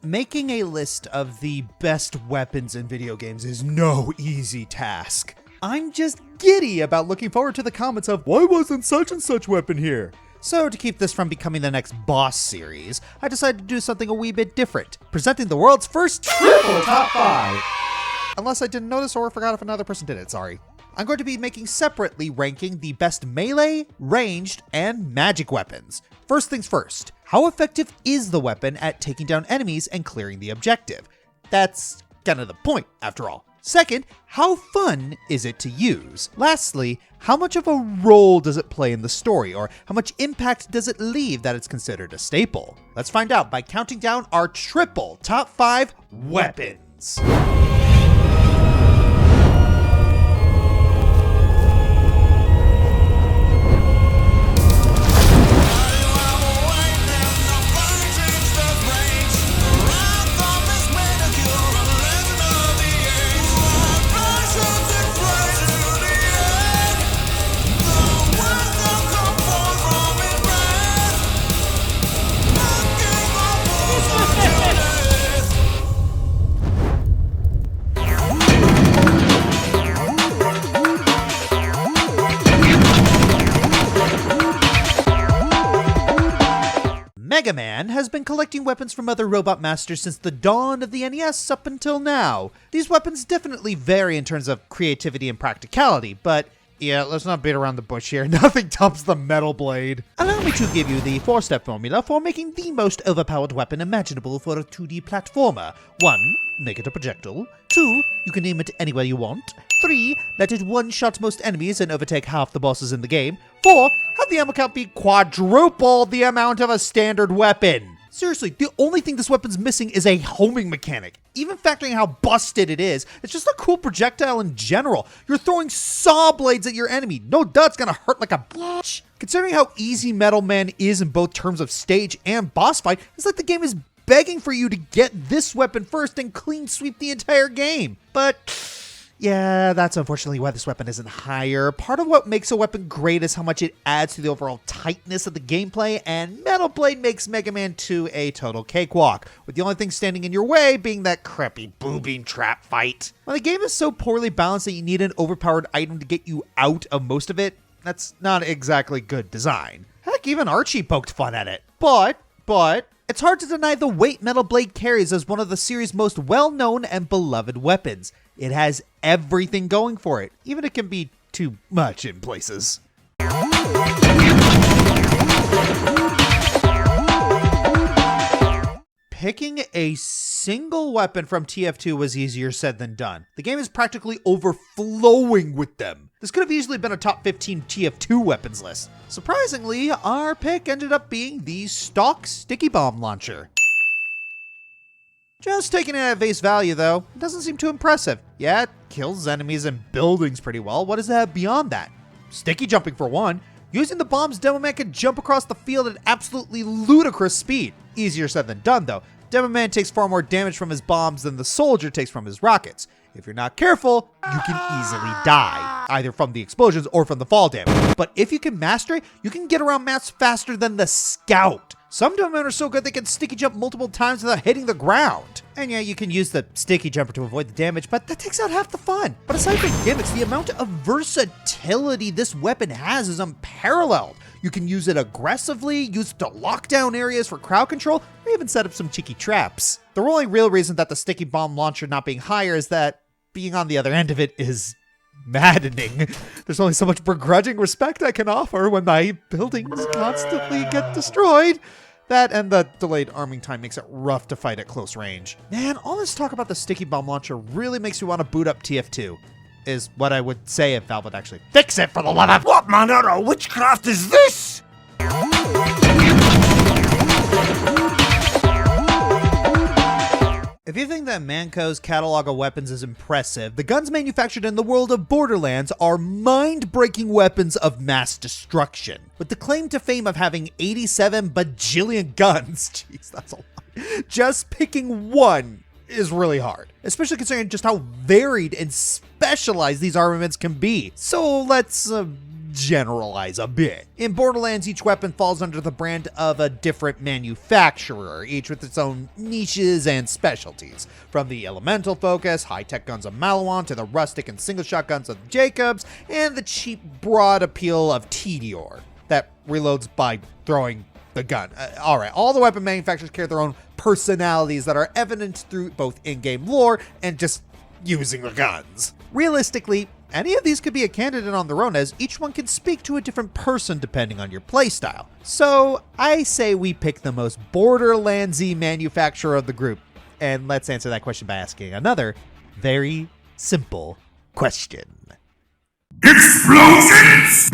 Making a list of the best weapons in video games is no easy task. I'm just giddy about looking forward to the comments of, why wasn't such and such weapon here? So to keep this from becoming the next boss series, I decided to do something a wee bit different, presenting the world's first triple top 5. Unless I didn't notice or forgot if another person did it, sorry. I'm going to be making separately ranking the best melee, ranged, and magic weapons. First things first, how effective is the weapon at taking down enemies and clearing the objective? That's kind of the point, after all. Second, how fun is it to use? Lastly, how much of a role does it play in the story, or how much impact does it leave that it's considered a staple? Let's find out by counting down our triple top 5 weapons. Mega Man has been collecting weapons from other robot masters since the dawn of the NES up until now. These weapons definitely vary in terms of creativity and practicality, but yeah, let's not beat around the bush here. Nothing tops the Metal Blade. Allow me to give you the 4-step formula for making the most overpowered weapon imaginable for a 2D platformer. 1. Make it a projectile. 2. You can aim it anywhere you want. 3. Let it one-shot most enemies and overtake half the bosses in the game. 4. Have the ammo count be quadruple the amount of a standard weapon. Seriously, the only thing this weapon's missing is a homing mechanic. Even factoring how busted it is, it's just a cool projectile in general. You're throwing saw blades at your enemy. No duh, it's gonna hurt like a bitch. Considering how easy Metal Man is in both terms of stage and boss fight, it's like the game is begging for you to get this weapon first and clean sweep the entire game. But yeah, that's unfortunately why this weapon isn't higher. Part of what makes a weapon great is how much it adds to the overall tightness of the gameplay, and Metal Blade makes Mega Man 2 a total cakewalk, with the only thing standing in your way being that crappy booby trap fight. When the game is so poorly balanced that you need an overpowered item to get you out of most of it, that's not exactly good design. Heck, even Archie poked fun at it. But, it's hard to deny the weight Metal Blade carries as one of the series' most well-known and beloved weapons. It has everything going for it, even it can be too much in places. Picking a single weapon from TF2 was easier said than done. The game is practically overflowing with them. This could have easily been a top 15 TF2 weapons list. Surprisingly, our pick ended up being the stock sticky bomb launcher. Just taking it at face value though, it doesn't seem too impressive. Yeah, it kills enemies and buildings pretty well. What does it have beyond that? Sticky jumping for one. Using the bombs, Demo Man can jump across the field at absolutely ludicrous speed. Easier said than done though. Demo Man takes far more damage from his bombs than the soldier takes from his rockets. If you're not careful, you can easily die, either from the explosions or from the fall damage. But if you can master it, you can get around maps faster than the Scout. Some Demo Men are so good they can sticky jump multiple times without hitting the ground. And yeah, you can use the sticky jumper to avoid the damage, but that takes out half the fun. But aside from gimmicks, the amount of versatility this weapon has is unparalleled. You can use it aggressively, use it to lock down areas for crowd control, or even set up some cheeky traps. The only real reason that the sticky bomb launcher not being higher is that being on the other end of it is maddening. There's only so much begrudging respect I can offer when my buildings constantly get destroyed. That and the delayed arming time makes it rough to fight at close range. Man, all this talk about the sticky bomb launcher really makes me want to boot up TF2. Is what I would say if Valve would actually fix it, for the love of— What manner of witchcraft is this? If you think that Namco's catalog of weapons is impressive, the guns manufactured in the world of Borderlands are mind-breaking weapons of mass destruction. With the claim to fame of having 87 bajillion guns, jeez, that's a lot. Just picking one is really hard, especially considering just how varied and specialized these armaments can be. So let's generalize a bit. In Borderlands, each weapon falls under the brand of a different manufacturer, each with its own niches and specialties. From the elemental focus, high-tech guns of Malawan, to the rustic and single-shot guns of Jacobs, and the cheap, broad appeal of Tediore, that reloads by throwing the gun. Alright, all the weapon manufacturers carry their own personalities that are evident through both in-game lore and just using the guns. Realistically, any of these could be a candidate on their own, as each one can speak to a different person depending on your playstyle. So I say we pick the most Borderlands-y manufacturer of the group, and let's answer that question by asking another very simple question. Explosions!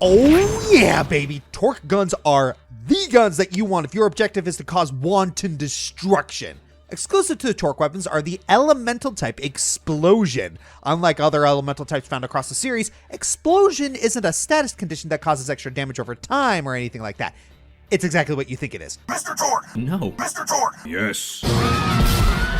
Oh yeah, baby! Torque guns are the guns that you want if your objective is to cause wanton destruction. Exclusive to the torque weapons are the elemental type Explosion. Unlike other elemental types found across the series, Explosion isn't a status condition that causes extra damage over time or anything like that. It's exactly what you think it is. Mr. Torque! No. Mr. Torque! Yes.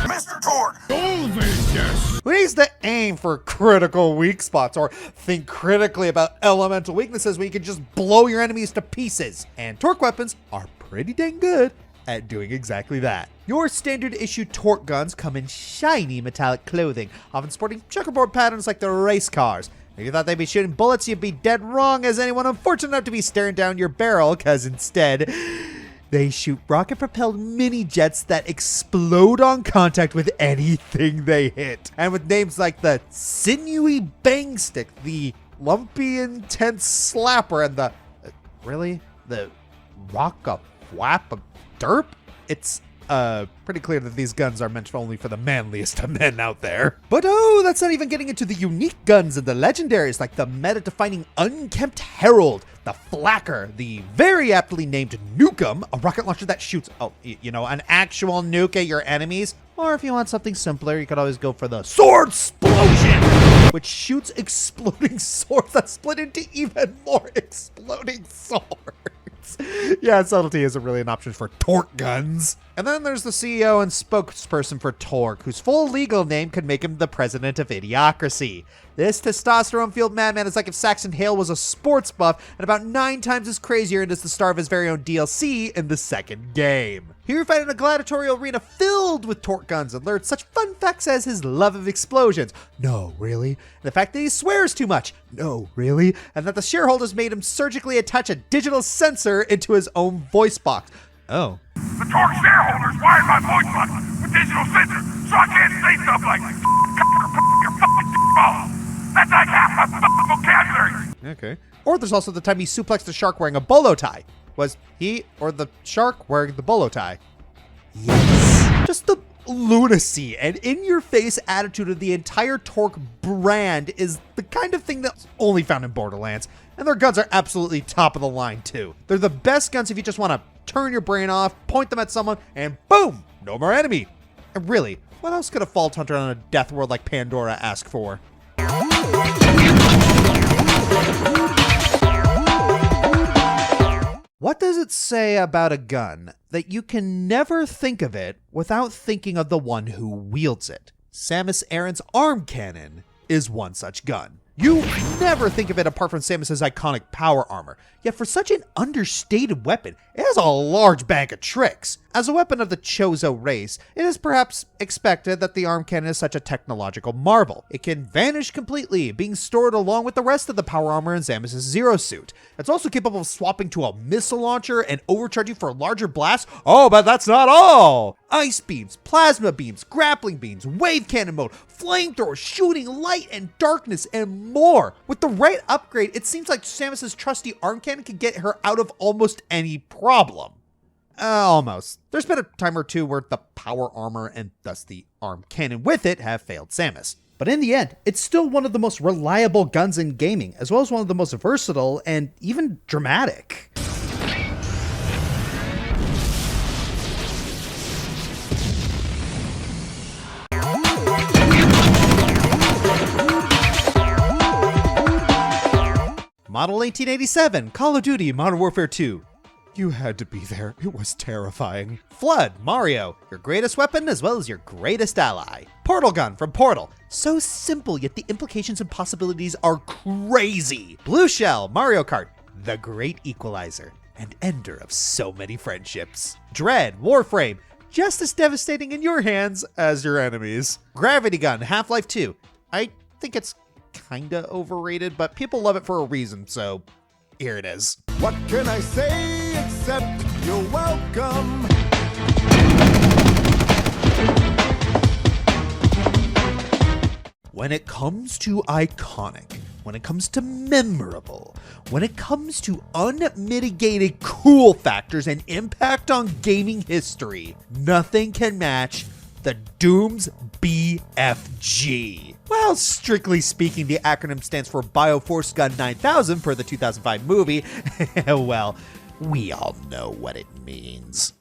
Mr. Torque! Always yes. Who needs to aim for critical weak spots or think critically about elemental weaknesses when you can just blow your enemies to pieces? And torque weapons are pretty dang good at doing exactly that. Your standard issue torque guns come in shiny metallic clothing, often sporting checkerboard patterns like the race cars. If you thought they'd be shooting bullets, you'd be dead wrong as anyone unfortunate enough to be staring down your barrel, cause instead, they shoot rocket-propelled mini-jets that explode on contact with anything they hit. And with names like the Sinewy Bang Stick, the Lumpy Intense Slapper, and the... The Rock-a-Whap-a Derp? It's pretty clear that these guns are meant only for the manliest of men out there. But oh, that's not even getting into the unique guns and the legendaries like the meta-defining Unkempt Herald, the Flacker, the very aptly named Nukem, a rocket launcher that shoots, an actual nuke at your enemies. Or if you want something simpler, you could always go for the Sword Explosion, which shoots exploding swords that split into even more exploding swords. Yeah, subtlety isn't really an option for torque guns. And then there's the CEO and spokesperson for Torque, whose full legal name could make him the president of Idiocracy. This testosterone-fueled madman is like if Saxon Hale was a sports buff and about 9 times as crazier and is the star of his very own DLC in the second game. Here we fight in a gladiatorial arena filled with torque guns and learn such fun facts as his love of explosions. No, really? And the fact that he swears too much. No, really? And that the shareholders made him surgically attach a digital sensor into his own voice box. Oh. The Torque shareholders wired my voice box with digital sensor, so I can't say stuff like your fucking balls. That's like half my fucking vocabulary. Okay. Or there's also the time he suplexed a shark wearing a bolo tie. Was he or the shark wearing the bolo tie? Yes. Just the lunacy and in-your-face attitude of the entire Torque brand is the kind of thing that's only found in Borderlands. And their guns are absolutely top of the line too. They're the best guns if you just want to turn your brain off, point them at someone, and boom, no more enemy. And really, what else could a Vault Hunter on a death world like Pandora ask for? What does it say about a gun that you can never think of it without thinking of the one who wields it? Samus Aran's arm cannon is one such gun. You never think of it apart from Samus's iconic power armor, yet for such an understated weapon, it has a large bag of tricks. As a weapon of the Chozo race, it is perhaps expected that the arm cannon is such a technological marvel. It can vanish completely, being stored along with the rest of the power armor in Samus's Zero Suit. It's also capable of swapping to a missile launcher and overcharging for larger blasts. Oh, but that's not all! Ice beams, plasma beams, grappling beams, wave cannon mode, flamethrowers, shooting light and darkness, and more. With the right upgrade, it seems like Samus's trusty arm cannon can get her out of almost any problem. Almost. There's been a time or two where the power armor and thus the arm cannon with it have failed Samus. But in the end, it's still one of the most reliable guns in gaming, as well as one of the most versatile and even dramatic. Model 1887, Call of Duty Modern Warfare 2. You had to be there. It was terrifying. Flood, Mario, your greatest weapon as well as your greatest ally. Portal Gun from Portal. So simple, yet the implications and possibilities are crazy. Blue Shell, Mario Kart, the great equalizer and ender of so many friendships. Dread, Warframe, just as devastating in your hands as your enemies. Gravity Gun, Half-Life 2. I think it's kinda overrated, but people love it for a reason, so here it is. What can I say except you're welcome? When it comes to iconic, when it comes to memorable, when it comes to unmitigated cool factors and impact on gaming history, nothing can match the Doom's BFG. Well, strictly speaking, the acronym stands for Bioforce Gun 9000 for the 2005 movie. Well, we all know what it means.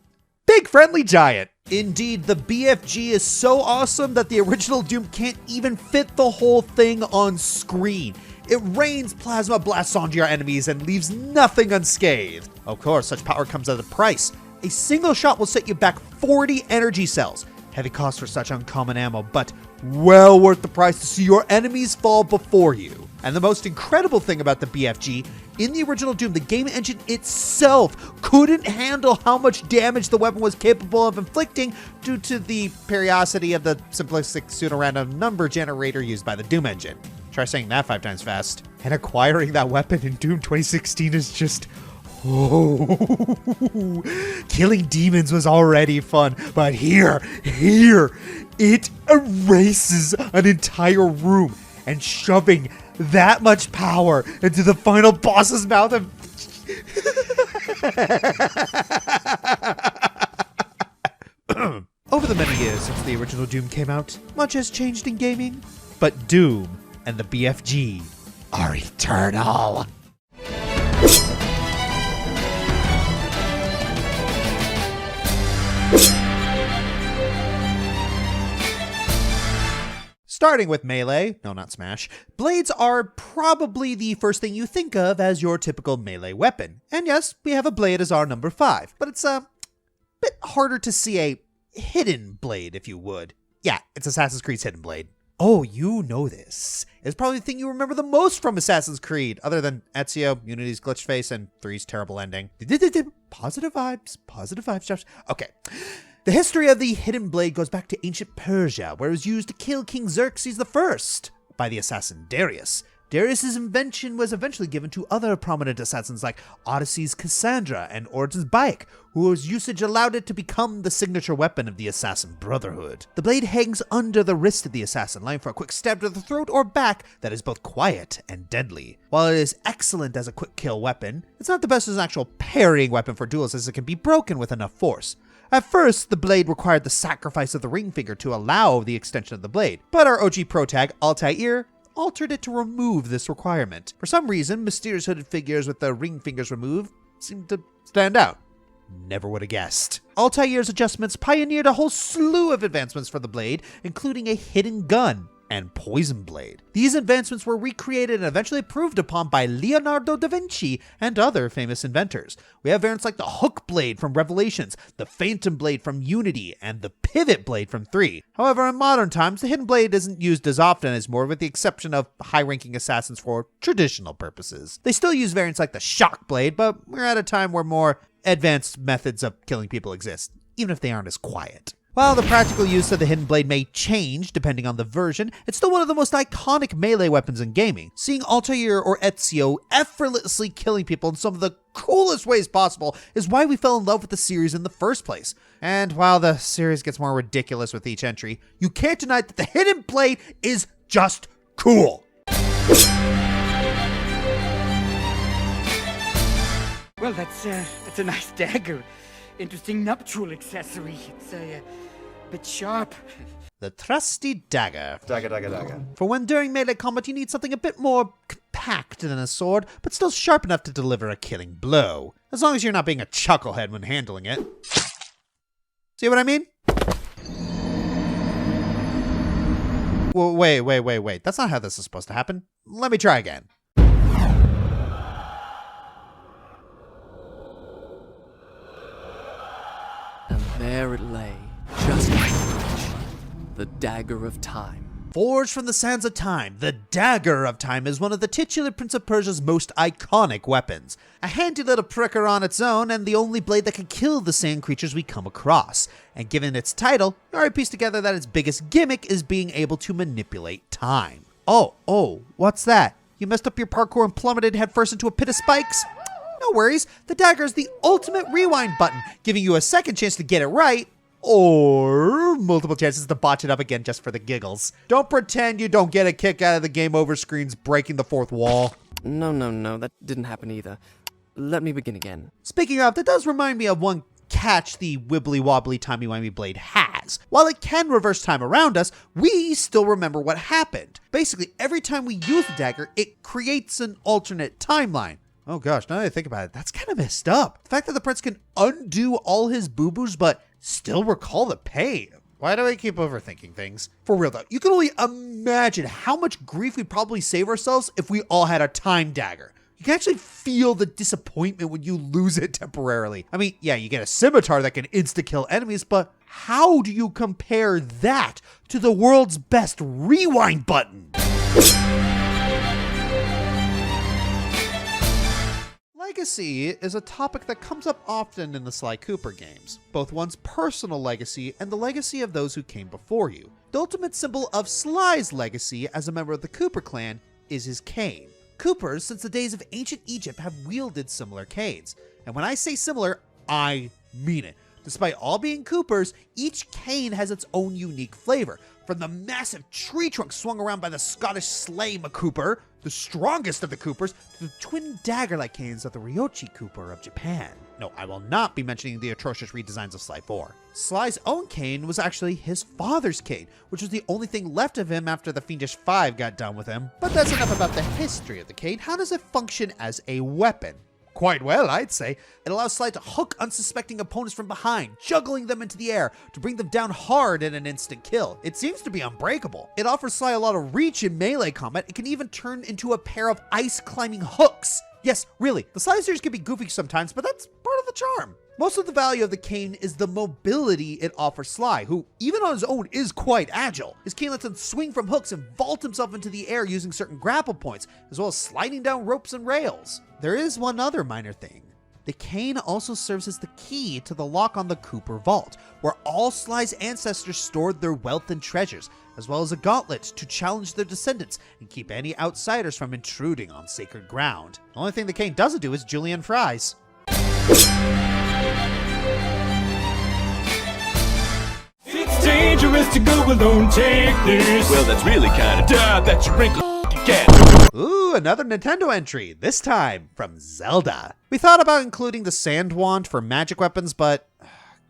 Big Friendly Giant. Indeed, the BFG is so awesome that the original Doom can't even fit the whole thing on screen. It rains plasma blasts onto your enemies and leaves nothing unscathed. Of course, such power comes at a price. A single shot will set you back 40 energy cells. Heavy cost for such uncommon ammo, but well worth the price to see your enemies fall before you. And the most incredible thing about the BFG, in the original Doom, the game engine itself couldn't handle how much damage the weapon was capable of inflicting due to the periodicity of the simplistic pseudo-random number generator used by the Doom engine. Try saying that 5 times fast. And acquiring that weapon in Doom 2016 is just... oh, killing demons was already fun, but here, it erases an entire room, and shoving that much power into the final boss's mouth and... Over the many years since the original Doom came out, much has changed in gaming, but Doom and the BFG are eternal. Starting with Melee, no, not Smash, blades are probably the first thing you think of as your typical melee weapon. And yes, we have a blade as our number 5, but it's a bit harder to see a hidden blade, if you would. Yeah, it's Assassin's Creed's hidden blade. Oh, you know this. It's probably the thing you remember the most from Assassin's Creed, other than Ezio, Unity's glitched face, and 3's terrible ending. Positive vibes, Josh. Okay. The history of the hidden blade goes back to ancient Persia, where it was used to kill King Xerxes I by the assassin Darius. Darius's invention was eventually given to other prominent assassins like Odyssey's Cassandra and Origen's Bayek, whose usage allowed it to become the signature weapon of the Assassin Brotherhood. The blade hangs under the wrist of the assassin, allowing for a quick stab to the throat or back that is both quiet and deadly. While it is excellent as a quick kill weapon, it's not the best as an actual parrying weapon for duels, as it can be broken with enough force. At first, the blade required the sacrifice of the ring finger to allow the extension of the blade, but our OG Pro Tag, Altair, altered it to remove this requirement. For some reason, mysterious hooded figures with the ring fingers removed seemed to stand out. Never would have guessed. Altair's adjustments pioneered a whole slew of advancements for the blade, including a hidden gun and poison blade. These advancements were recreated and eventually improved upon by Leonardo da Vinci and other famous inventors. We have variants like the hook blade from Revelations, the phantom blade from Unity, and the pivot blade from 3. However, in modern times, the hidden blade isn't used as often as more, with the exception of high-ranking assassins for traditional purposes. They still use variants like the shock blade, but we're at a time where more advanced methods of killing people exist, even if they aren't as quiet. While the practical use of the hidden blade may change depending on the version, it's still one of the most iconic melee weapons in gaming. Seeing Altair or Ezio effortlessly killing people in some of the coolest ways possible is why we fell in love with the series in the first place. And while the series gets more ridiculous with each entry, you can't deny that the hidden blade is just cool. Well, that's a nice dagger. Interesting nuptial accessory. It's a bit sharp. The trusty dagger. Dagger. For when during melee combat you need something a bit more compact than a sword, but still sharp enough to deliver a killing blow. As long as you're not being a chucklehead when handling it. See what I mean? Well, wait. That's not how this is supposed to happen. Let me try again. the Dagger of Time. Forged from the sands of time, the Dagger of Time is one of the titular Prince of Persia's most iconic weapons. A handy little pricker on its own, and the only blade that can kill the sand creatures we come across. And given its title, you already piece together that its biggest gimmick is being able to manipulate time. Oh, what's that? You messed up your parkour and plummeted headfirst into a pit of spikes? No worries, the dagger is the ultimate rewind button, giving you a second chance to get it right, or multiple chances to botch it up again just for the giggles. Don't pretend you don't get a kick out of the game over screens breaking the fourth wall. No, that didn't happen either. Let me begin again. Speaking of, that does remind me of one catch the wibbly-wobbly timey-wimey blade has. While it can reverse time around us, we still remember what happened. Basically, every time we use the dagger, it creates an alternate timeline. Oh gosh, now that I think about it, that's kind of messed up. The fact that the prince can undo all his boo-boos, but still recall the pain. Why do I keep overthinking things? For real though, you can only imagine how much grief we'd probably save ourselves if we all had a time dagger. You can actually feel the disappointment when you lose it temporarily. I mean, yeah, you get a scimitar that can insta-kill enemies, but how do you compare that to the world's best rewind button? Legacy is a topic that comes up often in the Sly Cooper games, both one's personal legacy and the legacy of those who came before you. The ultimate symbol of Sly's legacy as a member of the Cooper clan is his cane. Coopers, since the days of ancient Egypt, have wielded similar canes, and when I say similar, I mean it. Despite all being Coopers, each cane has its own unique flavor, from the massive tree trunk swung around by the Scottish sleigh Cooper, the strongest of the Coopers, to the twin dagger-like canes of the Ryochi Cooper of Japan. No, I will not be mentioning the atrocious redesigns of Sly 4. Sly's own cane was actually his father's cane, which was the only thing left of him after the Fiendish Five got done with him. But that's enough about the history of the cane. How does it function as a weapon? Quite well, I'd say. It allows Sly to hook unsuspecting opponents from behind, juggling them into the air to bring them down hard in an instant kill. It seems to be unbreakable. It offers Sly a lot of reach in melee combat. It can even turn into a pair of ice-climbing hooks. Yes, really, the Sly series can be goofy sometimes, but that's part of the charm. Most of the value of the cane is the mobility it offers Sly, who, even on his own, is quite agile. His cane lets him swing from hooks and vault himself into the air using certain grapple points, as well as sliding down ropes and rails. There is one other minor thing. The cane also serves as the key to the lock on the Cooper Vault, where all Sly's ancestors stored their wealth and treasures, as well as a gauntlet to challenge their descendants and keep any outsiders from intruding on sacred ground. The only thing the cane doesn't do is julienne fries. It's dangerous to go alone, take this. Well, that's really kind of dumb that you wrinkle cat. Ooh, another Nintendo entry, this time from Zelda. We thought about including the Sand Wand for magic weapons, but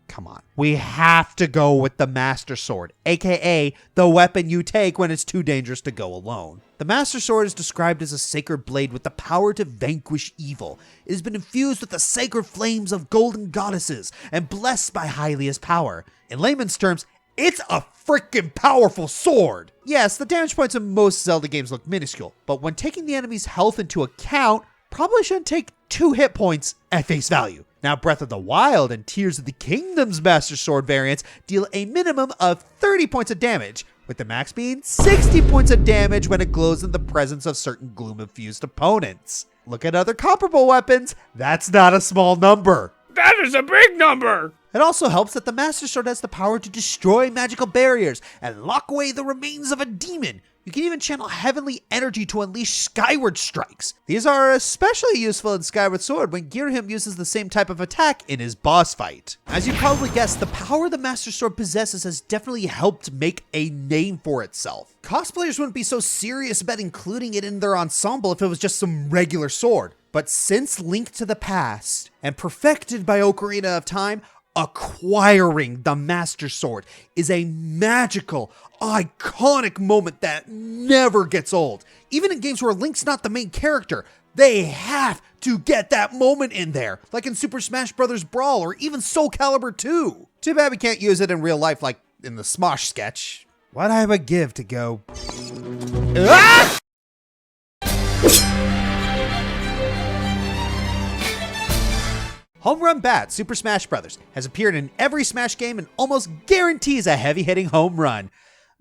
come on. We have to go with the Master Sword, aka the weapon you take when it's too dangerous to go alone. The Master Sword is described as a sacred blade with the power to vanquish evil. It has been infused with the sacred flames of golden goddesses and blessed by Hylia's power. In layman's terms, it's a freaking powerful sword! Yes, the damage points in most Zelda games look minuscule, but when taking the enemy's health into account, probably shouldn't take 2 hit points at face value. Now, Breath of the Wild and Tears of the Kingdom's Master Sword variants deal a minimum of 30 points of damage, with the max being 60 points of damage when it glows in the presence of certain gloom-infused opponents. Look at other comparable weapons, that's not a small number. That is a big number! It also helps that the Master Sword has the power to destroy magical barriers and lock away the remains of a demon. You can even channel heavenly energy to unleash skyward strikes. These are especially useful in Skyward Sword when Girahim uses the same type of attack in his boss fight. As you probably guessed, the power the Master Sword possesses has definitely helped make a name for itself. Cosplayers wouldn't be so serious about including it in their ensemble if it was just some regular sword. But since Link to the Past and perfected by Ocarina of Time, acquiring the Master Sword is a magical, iconic moment that never gets old. Even in games where Link's not the main character, they have to get that moment in there, like in Super Smash Bros. Brawl or even Soul Calibur 2. Too bad we can't use it in real life like in the Smosh sketch. What I would give to go... Ah! Home Run Bat Super Smash Bros. Has appeared in every Smash game and almost guarantees a heavy-hitting home run.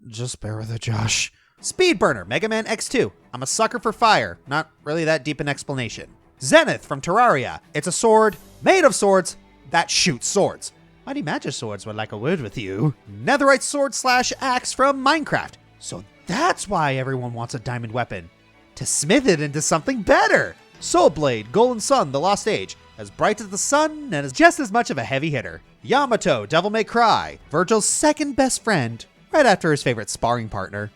Just bear with it, Josh. Speedburner, Mega Man X2. I'm a sucker for fire. Not really that deep an explanation. Zenith from Terraria. It's a sword made of swords that shoots swords. Mighty Magic Swords would like a word with you. Netherite sword / axe from Minecraft. So that's why everyone wants a diamond weapon. To smith it into something better. Soul Blade, Golden Sun, The Lost Age. As bright as the sun and is just as much of a heavy hitter. Yamato, Devil May Cry. Virgil's second best friend, right after his favorite sparring partner.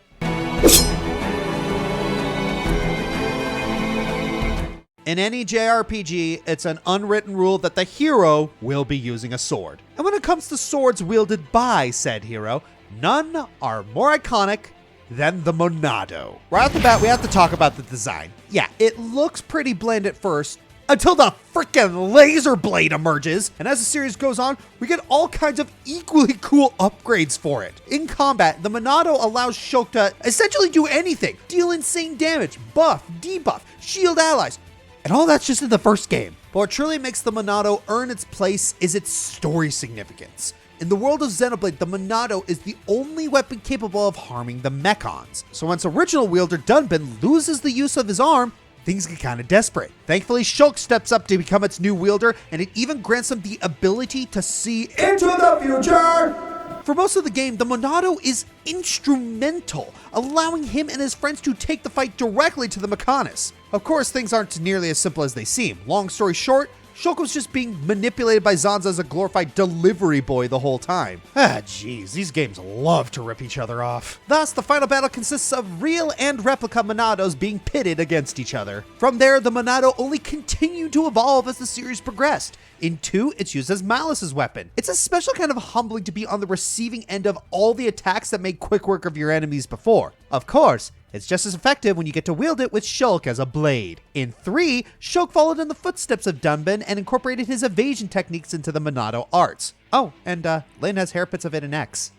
In any JRPG, it's an unwritten rule that the hero will be using a sword. And when it comes to swords wielded by said hero, none are more iconic than the Monado. Right off the bat, we have to talk about the design. Yeah, it looks pretty bland at first, until the frickin' laser blade emerges. And as the series goes on, we get all kinds of equally cool upgrades for it. In combat, the Monado allows Shulk to essentially do anything. Deal insane damage, buff, debuff, shield allies. And all that's just in the first game. But what truly makes the Monado earn its place is its story significance. In the world of Xenoblade, the Monado is the only weapon capable of harming the Mechons. So once original wielder Dunban loses the use of his arm, things get kind of desperate. Thankfully, Shulk steps up to become its new wielder, and it even grants him the ability to see into the future! For most of the game, the Monado is instrumental, allowing him and his friends to take the fight directly to the Mechonis. Of course, things aren't nearly as simple as they seem. Long story short, Shulk was just being manipulated by Zanza as a glorified delivery boy the whole time. Jeez, these games love to rip each other off. Thus, the final battle consists of real and replica Monados being pitted against each other. From there, the Monado only continued to evolve as the series progressed. In 2, it's used as Malice's weapon. It's a special kind of humbling to be on the receiving end of all the attacks that made quick work of your enemies before. Of course, it's just as effective when you get to wield it with Shulk as a blade. In 3, Shulk followed in the footsteps of Dunban and incorporated his evasion techniques into the Monado arts. Oh, and Lynn has hairpits of it in X.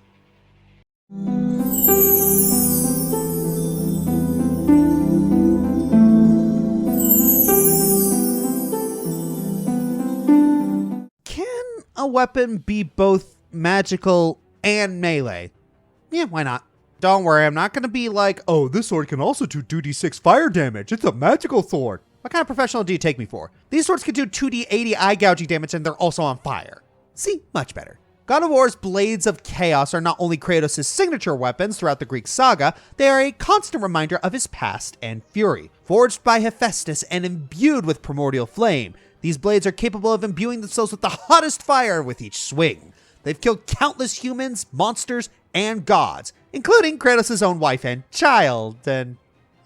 Can a weapon be both magical and melee? Yeah, why not? Don't worry, I'm not going to be like, oh, this sword can also do 2d6 fire damage. It's a magical sword. What kind of professional do you take me for? These swords can do 2d80 eye gouging damage and they're also on fire. See, much better. God of War's Blades of Chaos are not only Kratos' signature weapons throughout the Greek saga, they are a constant reminder of his past and fury. Forged by Hephaestus and imbued with primordial flame, these blades are capable of imbuing themselves with the hottest fire with each swing. They've killed countless humans, monsters, and gods, including Kratos' own wife and child, and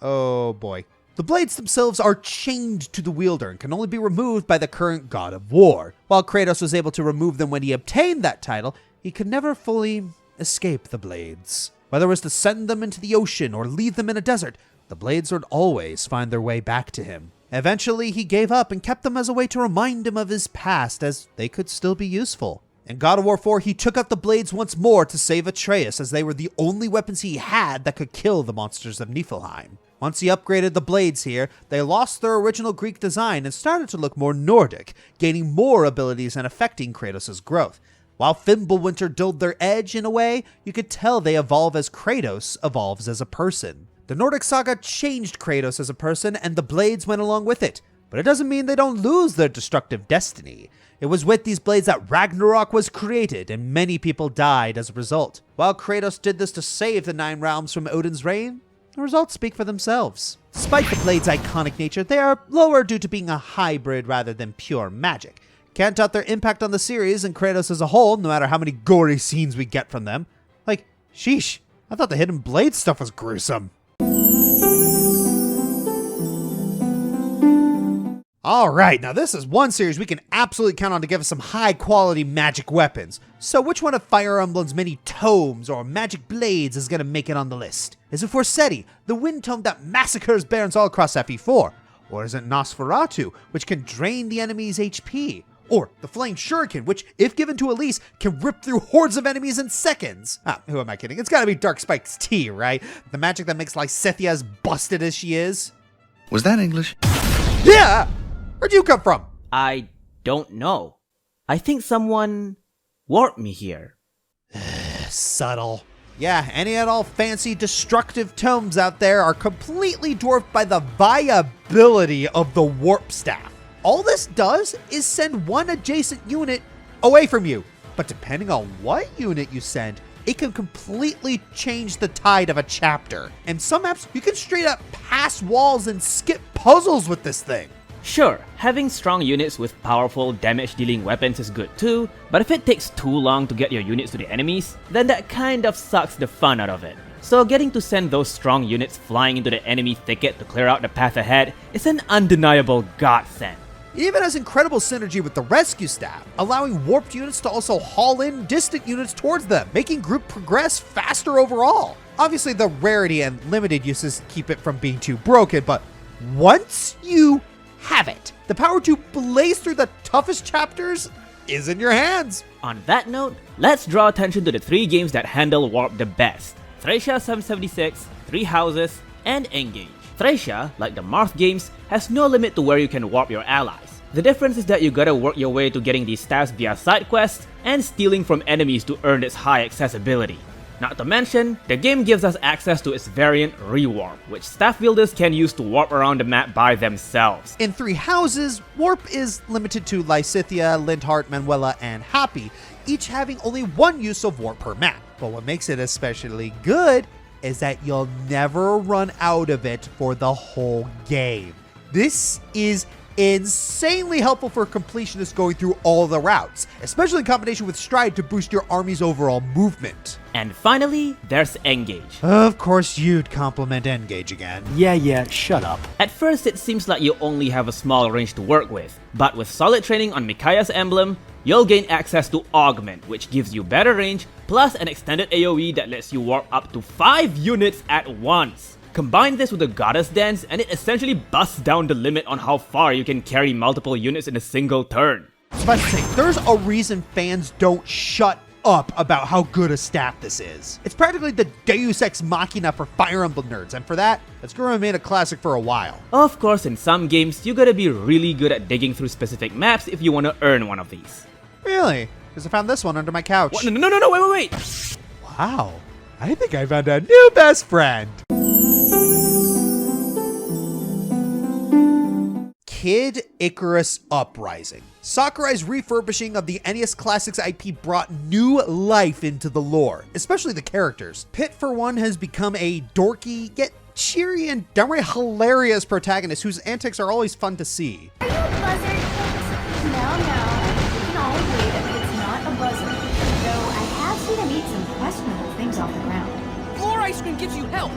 oh boy. The blades themselves are chained to the wielder and can only be removed by the current God of War. While Kratos was able to remove them when he obtained that title, he could never fully escape the blades. Whether it was to send them into the ocean or leave them in a desert, the blades would always find their way back to him. Eventually, he gave up and kept them as a way to remind him of his past, as they could still be useful. In God of War 4, he took out the blades once more to save Atreus, as they were the only weapons he had that could kill the monsters of Niflheim. Once he upgraded the blades here, they lost their original Greek design and started to look more Nordic, gaining more abilities and affecting Kratos' growth. While Fimbulwinter dulled their edge in a way, you could tell they evolve as Kratos evolves as a person. The Nordic saga changed Kratos as a person, and the blades went along with it. But it doesn't mean they don't lose their destructive destiny. It was with these blades that Ragnarok was created, and many people died as a result. While Kratos did this to save the 9 realms from Odin's reign, the results speak for themselves. Despite the blades' iconic nature, they are lower due to being a hybrid rather than pure magic. Can't doubt their impact on the series and Kratos as a whole, no matter how many gory scenes we get from them. Like, sheesh, I thought the hidden blade stuff was gruesome. Alright, now this is one series we can absolutely count on to give us some high quality magic weapons. So which one of Fire Emblem's many tomes or magic blades is going to make it on the list? Is it Forseti, the wind tome that massacres barons all across FE4? Or is it Nosferatu, which can drain the enemy's HP? Or the Flame Shuriken, which, if given to Elise, can rip through hordes of enemies in seconds? Who am I kidding? It's gotta be Dark Spike's T, right? The magic that makes Lysithea as busted as she is? Was that English? Yeah! Where'd you come from? I don't know. I think someone warped me here. Subtle. Yeah, any and all fancy destructive tomes out there are completely dwarfed by the viability of the warp staff. All this does is send one adjacent unit away from you, but depending on what unit you send, it can completely change the tide of a chapter. And some maps, you can straight up pass walls and skip puzzles with this thing. Sure, having strong units with powerful damage-dealing weapons is good too, but if it takes too long to get your units to the enemies, then that kind of sucks the fun out of it. So getting to send those strong units flying into the enemy thicket to clear out the path ahead is an undeniable godsend. It even has incredible synergy with the rescue staff, allowing warped units to also haul in distant units towards them, making group progress faster overall. Obviously, the rarity and limited uses keep it from being too broken, but once you have it, the power to blaze through the toughest chapters is in your hands. On that note, let's draw attention to the 3 games that handle warp the best: Thracia 776, 3 Houses, and Engage. Thracia, like the Marth games, has no limit to where you can warp your allies. The difference is that you gotta work your way to getting these staffs via side quests and stealing from enemies to earn its high accessibility. Not to mention, the game gives us access to its variant Rewarp, which staff builders can use to warp around the map by themselves. In 3 Houses, warp is limited to Lysithea, Lindhart, Manuela, and Happy, each having only 1 use of warp per map. But what makes it especially good is that you'll never run out of it for the whole game. This is insanely helpful for completionists going through all the routes, especially in combination with Stride to boost your army's overall movement. And finally, there's Engage. Of course you'd compliment Engage again. Yeah, shut up. At first, it seems like you only have a small range to work with, but with solid training on Mikaya's emblem, you'll gain access to Augment, which gives you better range, plus an extended AoE that lets you warp up to 5 units at once. Combine this with the Goddess Dance and it essentially busts down the limit on how far you can carry multiple units in a single turn. I was about to say, there's a reason fans don't shut up about how good a staff this is. It's practically the Deus Ex Machina for Fire Emblem nerds, and for that, it's gonna remain a classic for a while. Of course, in some games, you gotta be really good at digging through specific maps if you wanna earn one of these. Really? Because I found this one under my couch. What? No, wait! Wow, I think I found a new best friend. Kid Icarus Uprising. Sakurai's refurbishing of the NES Classics IP brought new life into the lore, especially the characters. Pit, for one, has become a dorky, yet cheery and downright hilarious protagonist whose antics are always fun to see. Are you a buzzard? No, we can all agree that it's not a buzzard. Though I have seen him eat some questionable things off the ground. Floor ice cream gives you health.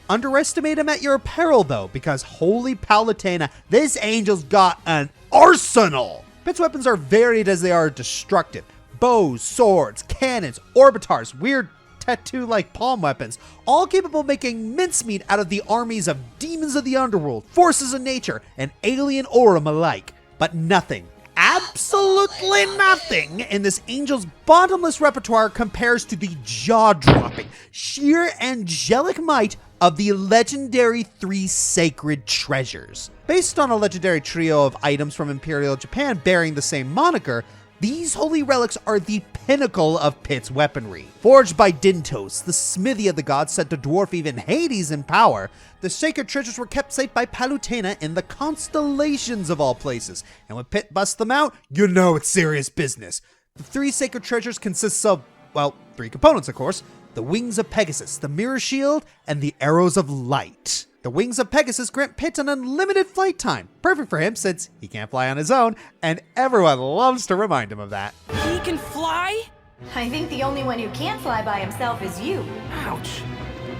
Underestimate him at your peril, though, because holy Palutena, this angel's got an arsenal! Pit's weapons are varied as they are destructive. Bows, swords, cannons, orbitars, weird tattoo-like palm weapons, all capable of making mincemeat out of the armies of demons of the underworld, forces of nature, and alien Aurum alike. But nothing, absolutely nothing in this angel's bottomless repertoire compares to the jaw-dropping, sheer angelic might of the legendary 3 sacred treasures. Based on a legendary trio of items from Imperial Japan bearing the same moniker, these holy relics are the pinnacle of Pit's weaponry. Forged by Dintos, the smithy of the gods said to dwarf even Hades in power, the sacred treasures were kept safe by Palutena in the constellations of all places, and when Pit busts them out, you know it's serious business. The 3 sacred treasures consists of, well, 3 components of course: the Wings of Pegasus, the Mirror Shield, and the Arrows of Light. The Wings of Pegasus grant Pit an unlimited flight time, perfect for him since he can't fly on his own, and everyone loves to remind him of that. He can fly? I think the only one who can't fly by himself is you. Ouch.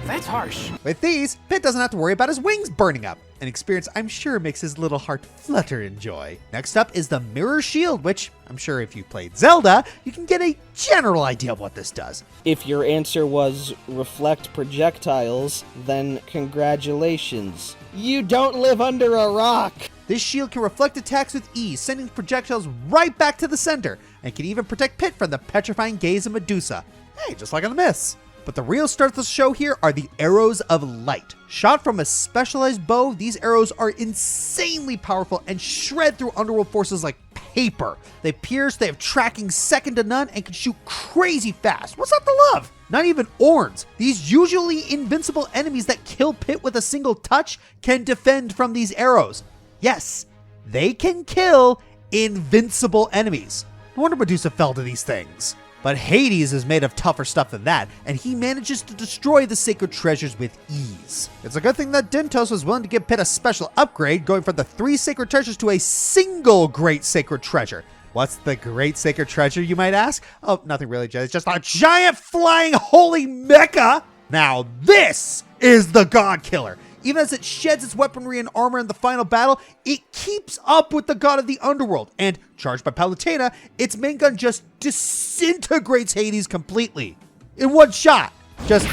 That's harsh. With these, Pit doesn't have to worry about his wings burning up, an experience I'm sure makes his little heart flutter in joy. Next up is the Mirror Shield, which I'm sure if you played Zelda, you can get a general idea of what this does. If your answer was reflect projectiles, then congratulations. You don't live under a rock! This shield can reflect attacks with ease, sending projectiles right back to the center, and can even protect Pit from the petrifying gaze of Medusa. Hey, just like on the myths. But the real star of the show here are the Arrows of Light. Shot from a specialized bow, these arrows are insanely powerful and shred through underworld forces like paper. They pierce, they have tracking second to none, and can shoot crazy fast. What's not to love? Not even Orns. These usually invincible enemies that kill Pit with a single touch can defend from these arrows. Yes, they can kill invincible enemies. No wonder Medusa fell to these things. But Hades is made of tougher stuff than that, and he manages to destroy the sacred treasures with ease. It's a good thing that Dintos was willing to give Pit a special upgrade, going from the 3 sacred treasures to a single great sacred treasure. What's the great sacred treasure, you might ask? Oh, nothing really, Jay. It's just a giant flying holy mecha! Now this is the God Killer. Even as it sheds its weaponry and armor in the final battle, it keeps up with the god of the underworld, and charged by Palutena, its main gun just disintegrates Hades completely. In one shot. Just,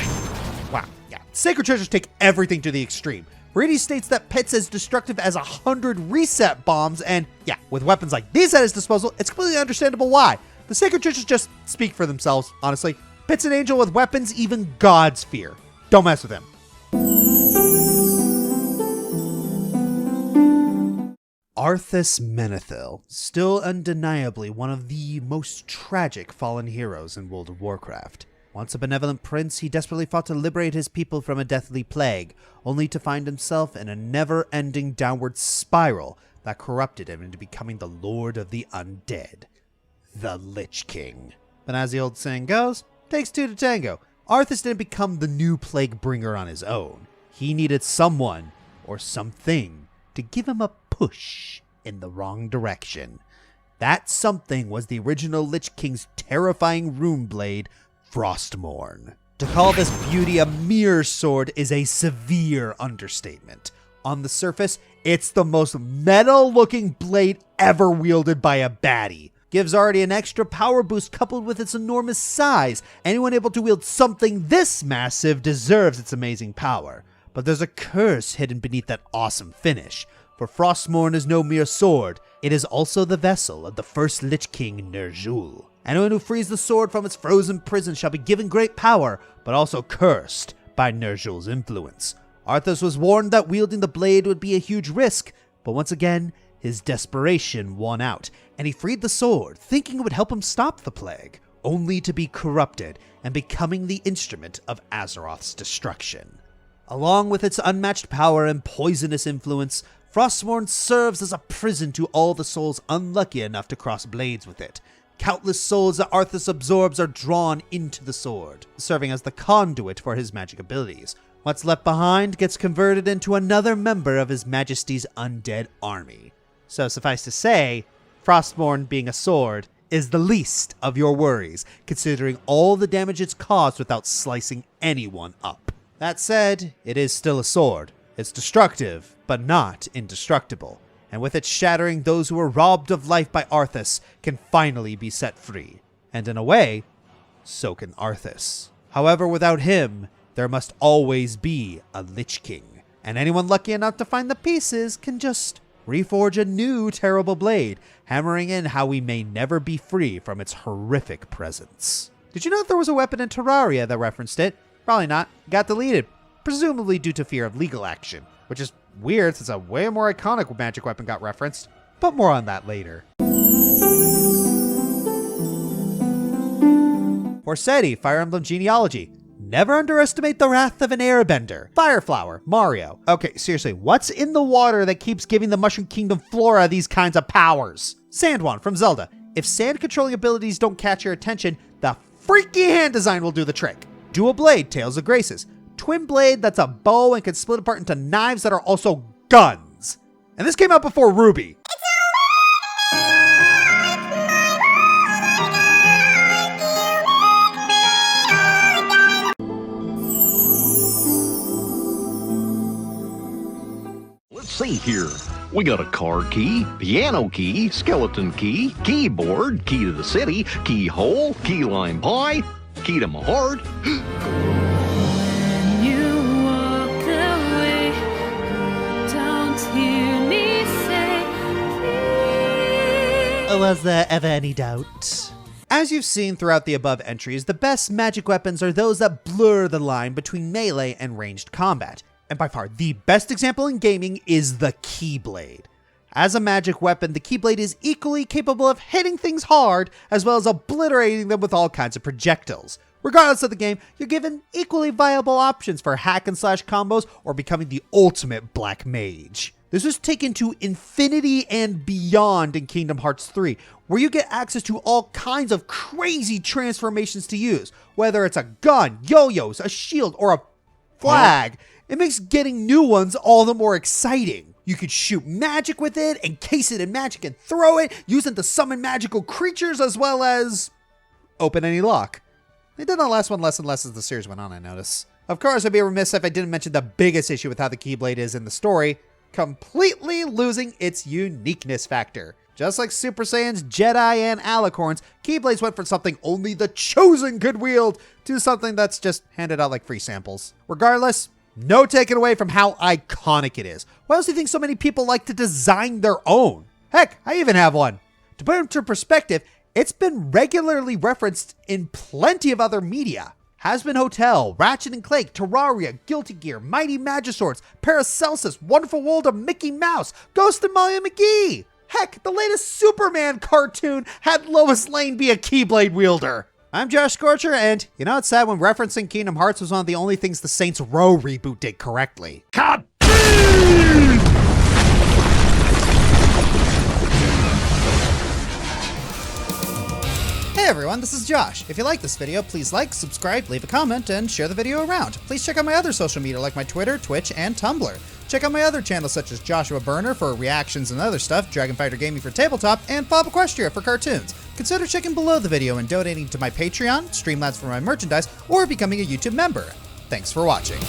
wow, yeah. Sacred treasures take everything to the extreme. Hades states that Pit's as destructive as 100 reset bombs, and yeah, with weapons like these at his disposal, it's completely understandable why. The sacred treasures just speak for themselves, honestly. Pit's an angel with weapons even gods fear. Don't mess with him. Arthas Menethil, still undeniably one of the most tragic fallen heroes in World of Warcraft. Once a benevolent prince, he desperately fought to liberate his people from a deathly plague, only to find himself in a never-ending downward spiral that corrupted him into becoming the Lord of the Undead, the Lich King. But as the old saying goes, takes two to tango. Arthas didn't become the new plague bringer on his own. He needed someone, or something, to give him a push in the wrong direction. That something was the original Lich King's terrifying rune blade, Frostmourne. To call this beauty a mere sword is a severe understatement. On the surface, it's the most metal-looking blade ever wielded by a baddie. Gives already an extra power boost coupled with its enormous size. Anyone able to wield something this massive deserves its amazing power. But there's a curse hidden beneath that awesome finish. For Frostmourne is no mere sword, it is also the vessel of the first Lich King, Ner'zhul. Anyone who frees the sword from its frozen prison shall be given great power, but also cursed by Ner'zhul's influence. Arthas was warned that wielding the blade would be a huge risk, but once again, his desperation won out, and he freed the sword, thinking it would help him stop the plague, only to be corrupted and becoming the instrument of Azeroth's destruction. Along with its unmatched power and poisonous influence, Frostmourne serves as a prison to all the souls unlucky enough to cross blades with it. Countless souls that Arthas absorbs are drawn into the sword, serving as the conduit for his magic abilities. What's left behind gets converted into another member of His Majesty's undead army. So suffice to say, Frostmourne being a sword is the least of your worries, considering all the damage it's caused without slicing anyone up. That said, it is still a sword. It's destructive, but not indestructible, and with it shattering, those who were robbed of life by Arthas can finally be set free. And in a way, so can Arthas. However, without him, there must always be a Lich King, and anyone lucky enough to find the pieces can just reforge a new terrible blade, hammering in how we may never be free from its horrific presence. Did you know that there was a weapon in Terraria that referenced it? Probably not. It got deleted, presumably due to fear of legal action, which is weird since a way more iconic magic weapon got referenced, but more on that later. Forseti, Fire Emblem Genealogy. Never underestimate the wrath of an airbender. Fireflower, Mario. Okay, seriously, what's in the water that keeps giving the Mushroom Kingdom flora these kinds of powers? Sandwand from Zelda. If sand controlling abilities don't catch your attention, the freaky hand design will do the trick. Dual Blade, Tales of Graces. Twin blade that's a bow and can split apart into knives that are also guns. And this came out before Ruby. Let's see here. We got a car key, piano key, skeleton key, keyboard, key to the city, keyhole, key lime pie, key to my heart. Was there ever any doubt? As you've seen throughout the above entries, the best magic weapons are those that blur the line between melee and ranged combat. And by far, the best example in gaming is the Keyblade. As a magic weapon, the Keyblade is equally capable of hitting things hard, as well as obliterating them with all kinds of projectiles. Regardless of the game, you're given equally viable options for hack and slash combos or becoming the ultimate black mage. This was taken to infinity and beyond in Kingdom Hearts 3, where you get access to all kinds of crazy transformations to use. Whether it's a gun, yo-yos, a shield, or a flag, it makes getting new ones all the more exciting. You could shoot magic with it, encase it in magic and throw it, use it to summon magical creatures as well as open any lock. They did that last one less and less as the series went on, I notice. Of course, I'd be remiss if I didn't mention the biggest issue with how the Keyblade is in the story, completely losing its uniqueness factor. Just like Super Saiyans, Jedi, and Alicorns, Keyblades went from something only the chosen could wield to something that's just handed out like free samples. Regardless, no taking away from how iconic it is. Why else do you think so many people like to design their own? Heck, I even have one. To put it into perspective, it's been regularly referenced in plenty of other media. Has-Been Hotel, Ratchet & Clank, Terraria, Guilty Gear, Mighty Magiswords, Paracelsus, Wonderful World of Mickey Mouse, Ghost and Molly McGee. Heck, the latest Superman cartoon had Lois Lane be a Keyblade wielder. I'm Josh Scorcher, and you know it's sad when referencing Kingdom Hearts was one of the only things the Saints Row reboot did correctly. Hey everyone, this is Josh. If you like this video, please like, subscribe, leave a comment, and share the video around. Please check out my other social media like my Twitter, Twitch, and Tumblr. Check out my other channels such as Joshua Burner for reactions and other stuff, Dragon Fighter Gaming for tabletop, and Bob Equestria for cartoons. Consider checking below the video and donating to my Patreon, Streamlabs for my merchandise, or becoming a YouTube member. Thanks for watching.